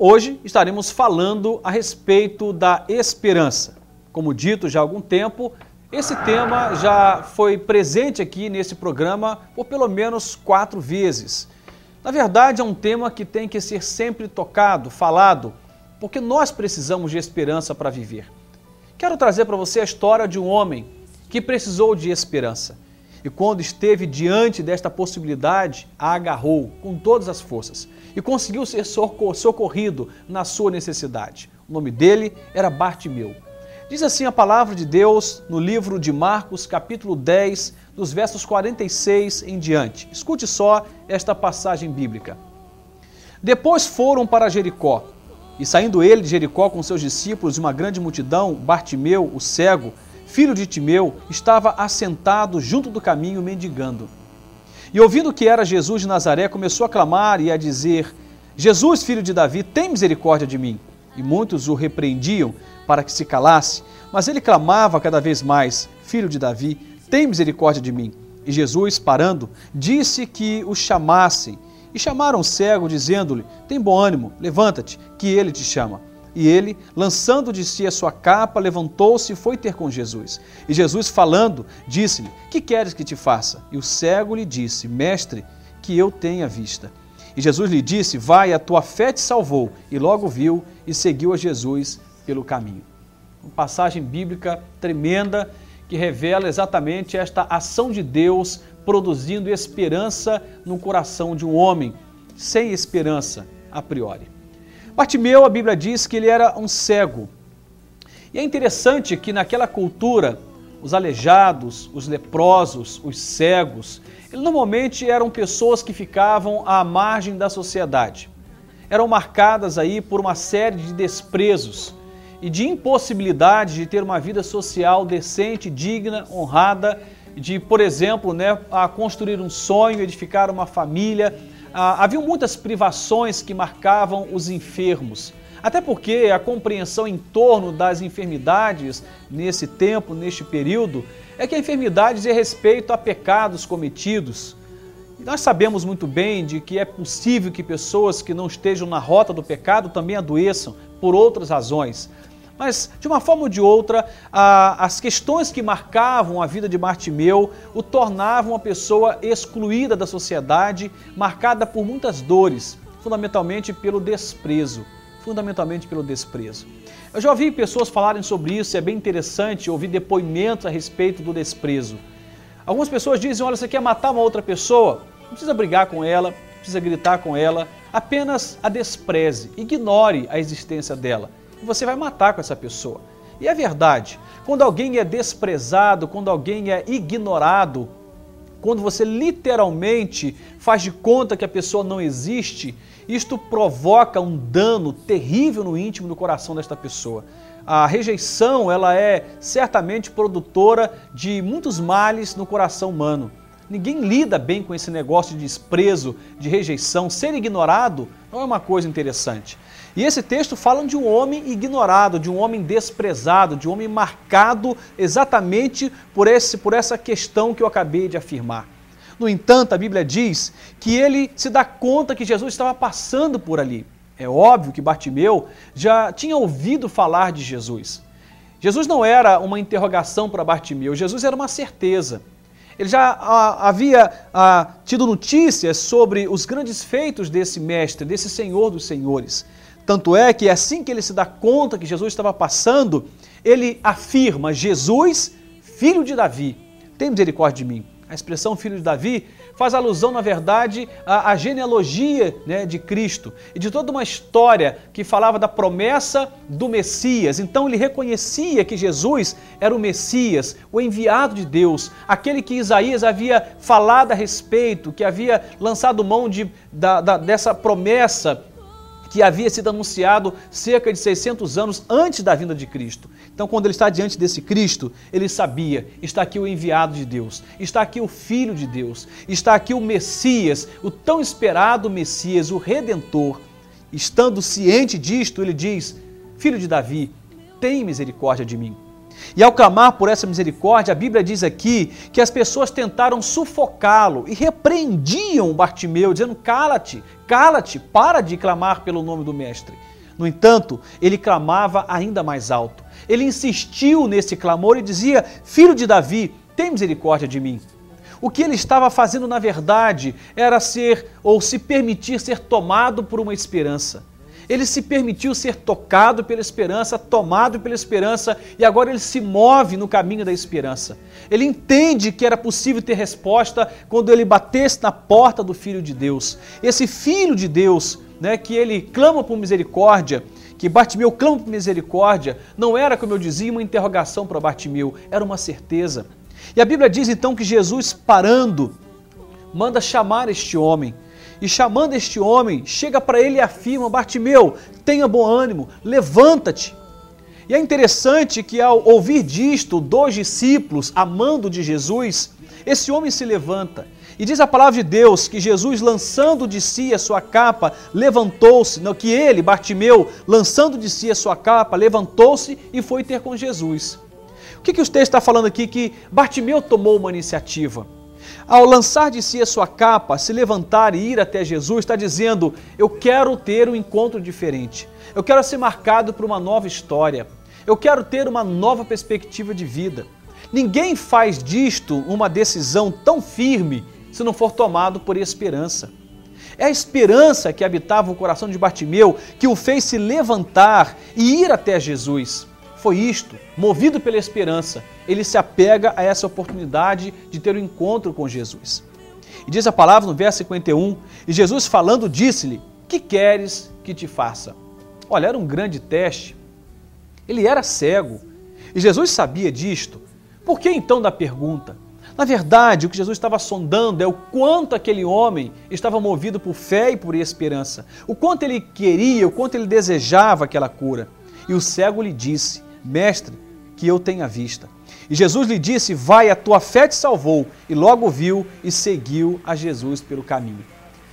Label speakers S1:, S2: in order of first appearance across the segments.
S1: Hoje estaremos falando a respeito da esperança. Como dito já há algum tempo, esse tema já foi presente aqui nesse programa por pelo menos 4 vezes. Na verdade, é um tema que tem que ser sempre tocado, falado, porque nós precisamos de esperança para viver. Quero trazer para você a história de um homem que precisou de esperança. E quando esteve diante desta possibilidade, a agarrou com todas as forças e conseguiu ser socorrido na sua necessidade. O nome dele era Bartimeu. Diz assim a palavra de Deus no livro de Marcos, capítulo 10, dos versos 46 em diante. Escute só esta passagem bíblica. Depois foram para Jericó, e saindo ele de Jericó com seus discípulos e uma grande multidão, Bartimeu, o cego, filho de Timeu, estava assentado junto do caminho mendigando. E ouvindo que era Jesus de Nazaré, começou a clamar e a dizer: Jesus, filho de Davi, tem misericórdia de mim. E muitos o repreendiam para que se calasse, mas ele clamava cada vez mais: Filho de Davi, tem misericórdia de mim. E Jesus, parando, disse que o chamassem. E chamaram o cego, dizendo-lhe: Tem bom ânimo, levanta-te, que ele te chama. E ele, lançando de si a sua capa, levantou-se e foi ter com Jesus. E Jesus, falando, disse-lhe: Que queres que te faça? E o cego lhe disse: Mestre, que eu tenha vista. E Jesus lhe disse: Vai, a tua fé te salvou. E logo viu e seguiu a Jesus pelo caminho. Uma passagem bíblica tremenda que revela exatamente esta ação de Deus produzindo esperança no coração de um homem sem esperança a priori. Bartimeu, a Bíblia diz que ele era um cego. E é interessante que naquela cultura, os aleijados, os leprosos, os cegos, eles normalmente eram pessoas que ficavam à margem da sociedade. Eram marcadas aí por uma série de desprezos e de impossibilidade de ter uma vida social decente, digna, honrada, de, por exemplo, a construir um sonho, edificar uma família. Havia muitas privações que marcavam os enfermos, até porque a compreensão em torno das enfermidades nesse tempo, neste período, é que a enfermidade diz respeito a pecados cometidos. E nós sabemos muito bem de que é possível que pessoas que não estejam na rota do pecado também adoeçam por outras razões. Mas, de uma forma ou de outra, as questões que marcavam a vida de Bartimeu o tornavam uma pessoa excluída da sociedade, marcada por muitas dores, fundamentalmente pelo desprezo. Eu já ouvi pessoas falarem sobre isso, é bem interessante ouvir depoimentos a respeito do desprezo. Algumas pessoas dizem: olha, você quer matar uma outra pessoa? Não precisa brigar com ela, não precisa gritar com ela, apenas a despreze, ignore a existência dela. Você vai matar com essa pessoa. E é verdade, quando alguém é desprezado, quando alguém é ignorado, quando você literalmente faz de conta que a pessoa não existe, isto provoca um dano terrível no íntimo do coração desta pessoa. A rejeição, ela é certamente produtora de muitos males no coração humano. Ninguém lida bem com esse negócio de desprezo, de rejeição. Ser ignorado não é uma coisa interessante. E esse texto fala de um homem ignorado, de um homem desprezado, de um homem marcado exatamente por essa questão que eu acabei de afirmar. No entanto, a Bíblia diz que ele se dá conta que Jesus estava passando por ali. É óbvio que Bartimeu já tinha ouvido falar de Jesus. Jesus não era uma interrogação para Bartimeu, Jesus era uma certeza. Ele já havia tido notícias sobre os grandes feitos desse mestre, desse Senhor dos Senhores. Tanto é que assim que ele se dá conta que Jesus estava passando, ele afirma: Jesus, filho de Davi, tem misericórdia de mim. A expressão filho de Davi faz alusão, na verdade, à genealogia de Cristo e de toda uma história que falava da promessa do Messias. Então ele reconhecia que Jesus era o Messias, o enviado de Deus, aquele que Isaías havia falado a respeito, que havia lançado mão dessa promessa que havia sido anunciado cerca de 600 anos antes da vinda de Cristo. Então, quando ele está diante desse Cristo, ele sabia: está aqui o enviado de Deus, está aqui o Filho de Deus, está aqui o Messias, o tão esperado Messias, o Redentor. Estando ciente disto, ele diz: Filho de Davi, tem misericórdia de mim. E ao clamar por essa misericórdia, a Bíblia diz aqui que as pessoas tentaram sufocá-lo e repreendiam Bartimeu, dizendo: cala-te, cala-te, para de clamar pelo nome do Mestre. No entanto, ele clamava ainda mais alto. Ele insistiu nesse clamor e dizia: filho de Davi, tem misericórdia de mim. O que ele estava fazendo, na verdade, era se permitir ser tomado por uma esperança. Ele se permitiu ser tocado pela esperança, tomado pela esperança, e agora ele se move no caminho da esperança. Ele entende que era possível ter resposta quando ele batesse na porta do Filho de Deus. Esse Filho de Deus, que ele clama por misericórdia, que Bartimeu clama por misericórdia, não era, como eu dizia, uma interrogação para Bartimeu, era uma certeza. E a Bíblia diz então que Jesus, parando, manda chamar este homem. E chamando este homem, chega para ele e afirma: Bartimeu, tenha bom ânimo, levanta-te. E é interessante que ao ouvir disto, 2 discípulos, amando de Jesus, esse homem se levanta. E diz a palavra de Deus que Jesus, lançando de si a sua capa, levantou-se, que ele, Bartimeu, lançando de si a sua capa, levantou-se e foi ter com Jesus. O que o texto está falando aqui? Que Bartimeu tomou uma iniciativa. Ao lançar de si a sua capa, se levantar e ir até Jesus, está dizendo: eu quero ter um encontro diferente. Eu quero ser marcado por uma nova história. Eu quero ter uma nova perspectiva de vida. Ninguém faz disto uma decisão tão firme se não for tomado por esperança. É a esperança que habitava o coração de Bartimeu que o fez se levantar e ir até Jesus. Foi isto, movido pela esperança, ele se apega a essa oportunidade de ter um encontro com Jesus. E diz a palavra no verso 51, e Jesus falando disse-lhe: que queres que te faça? Olha, era um grande teste. Ele era cego e Jesus sabia disto. Por que então da pergunta? Na verdade, o que Jesus estava sondando é o quanto aquele homem estava movido por fé e por esperança. O quanto ele queria, o quanto ele desejava aquela cura. E o cego lhe disse: Mestre, que eu tenha vista. E Jesus lhe disse: vai, a tua fé te salvou. E logo viu e seguiu a Jesus pelo caminho.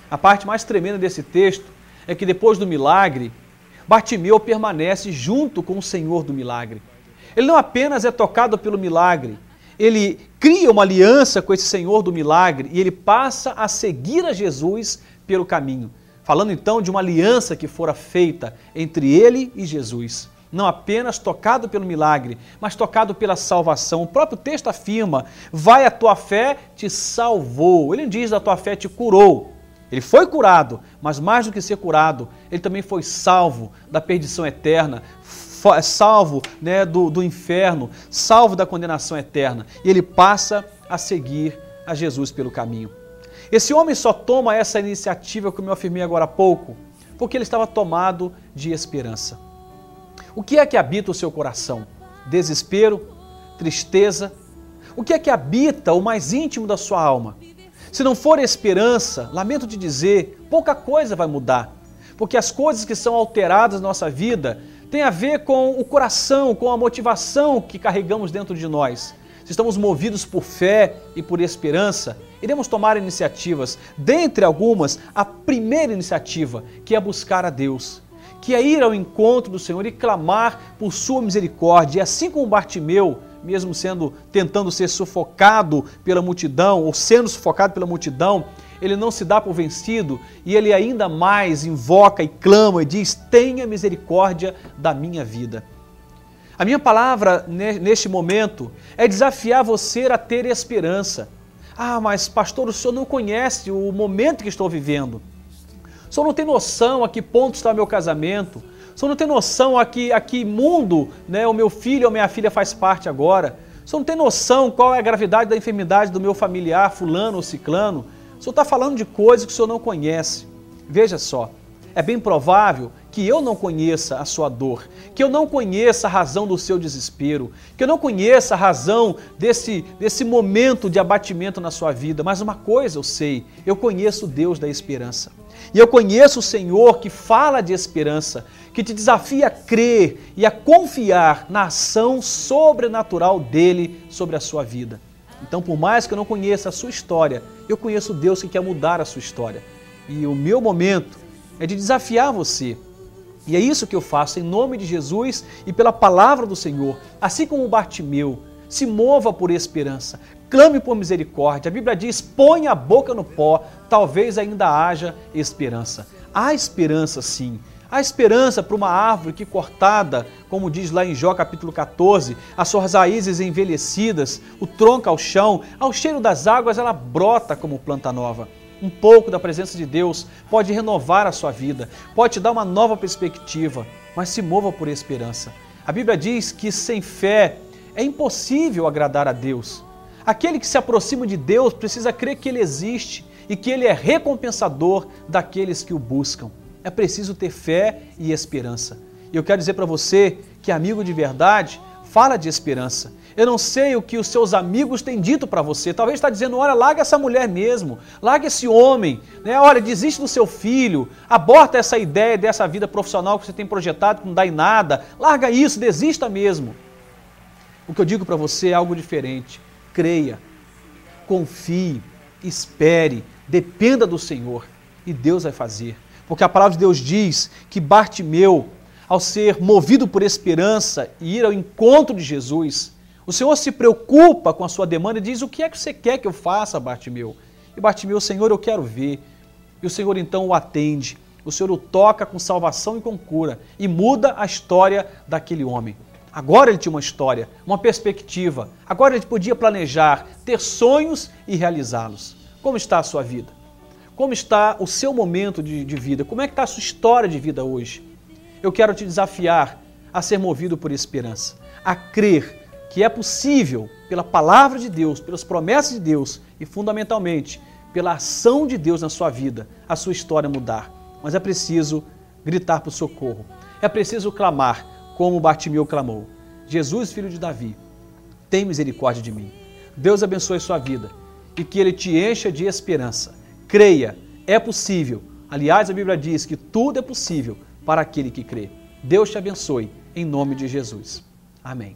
S1: A parte mais tremenda desse texto é que depois do milagre, Bartimeu permanece junto com o Senhor do milagre. Ele não apenas é tocado pelo milagre, ele cria uma aliança com esse Senhor do milagre e ele passa a seguir a Jesus pelo caminho. Falando então de uma aliança que fora feita entre ele e Jesus. Não apenas tocado pelo milagre, mas tocado pela salvação. O próprio texto afirma: vai, a tua fé te salvou. Ele não diz: a tua fé te curou. Ele foi curado, mas mais do que ser curado, ele também foi salvo da perdição eterna, salvo do inferno, salvo da condenação eterna. E ele passa a seguir a Jesus pelo caminho. Esse homem só toma essa iniciativa, como eu afirmei agora há pouco, porque ele estava tomado de esperança. O que é que habita o seu coração? Desespero? Tristeza? O que é que habita o mais íntimo da sua alma? Se não for esperança, lamento te dizer, pouca coisa vai mudar. Porque as coisas que são alteradas na nossa vida têm a ver com o coração, com a motivação que carregamos dentro de nós. Se estamos movidos por fé e por esperança, iremos tomar iniciativas. Dentre algumas, a primeira iniciativa, que é buscar a Deus, que é ir ao encontro do Senhor e clamar por sua misericórdia. E assim como Bartimeu, mesmo tentando ser sufocado pela multidão, ou sendo sufocado pela multidão, ele não se dá por vencido e ele ainda mais invoca e clama e diz: tenha misericórdia da minha vida. A minha palavra neste momento é desafiar você a ter esperança. Ah, mas pastor, o senhor não conhece o momento que estou vivendo. O senhor não tem noção a que ponto está o meu casamento. O senhor não tem noção a que mundo o meu filho ou minha filha faz parte agora. O senhor não tem noção qual é a gravidade da enfermidade do meu familiar, fulano ou ciclano. O senhor está falando de coisas que o senhor não conhece. Veja só, é bem provável que eu não conheça a sua dor, que eu não conheça a razão do seu desespero, que eu não conheça a razão desse momento de abatimento na sua vida. Mas uma coisa eu sei, eu conheço o Deus da esperança. E eu conheço o Senhor que fala de esperança, que te desafia a crer e a confiar na ação sobrenatural dele sobre a sua vida. Então, por mais que eu não conheça a sua história, eu conheço o Deus que quer mudar a sua história. E o meu momento é de desafiar você E é isso que eu faço em nome de Jesus e pela palavra do Senhor. Assim como Bartimeu, se mova por esperança, clame por misericórdia. A Bíblia diz, põe a boca no pó, talvez ainda haja esperança. Há esperança sim. Há esperança para uma árvore que cortada, como diz lá em Jó capítulo 14, as suas raízes envelhecidas, o tronco ao chão, ao cheiro das águas ela brota como planta nova. Um pouco da presença de Deus pode renovar a sua vida, pode te dar uma nova perspectiva, mas se mova por esperança. A Bíblia diz que sem fé é impossível agradar a Deus. Aquele que se aproxima de Deus precisa crer que Ele existe e que Ele é recompensador daqueles que o buscam. É preciso ter fé e esperança. E eu quero dizer para você que amigo de verdade fala de esperança. Eu não sei o que os seus amigos têm dito para você. Talvez está dizendo, olha, larga essa mulher mesmo, larga esse homem, né? Olha, desiste do seu filho, aborta essa ideia dessa vida profissional que você tem projetado que não dá em nada. Larga isso, desista mesmo. O que eu digo para você é algo diferente. Creia, confie, espere, dependa do Senhor e Deus vai fazer. Porque a palavra de Deus diz que Bartimeu, ao ser movido por esperança e ir ao encontro de Jesus, o Senhor se preocupa com a sua demanda e diz, o que é que você quer que eu faça, Bartimeu? E Bartimeu, Senhor, eu quero ver. E o Senhor então o atende, o Senhor o toca com salvação e com cura e muda a história daquele homem. Agora ele tinha uma história, uma perspectiva, agora ele podia planejar, ter sonhos e realizá-los. Como está a sua vida? Como está o seu momento de vida? Como é que está a sua história de vida hoje? Eu quero te desafiar a ser movido por esperança, a crer que é possível, pela palavra de Deus, pelas promessas de Deus e, fundamentalmente, pela ação de Deus na sua vida, a sua história mudar. Mas é preciso gritar por socorro. É preciso clamar, como Bartimeu clamou. Jesus, filho de Davi, tem misericórdia de mim. Deus abençoe sua vida e que Ele te encha de esperança. Creia, é possível. Aliás, a Bíblia diz que tudo é possível para aquele que crê. Deus te abençoe, em nome de Jesus. Amém.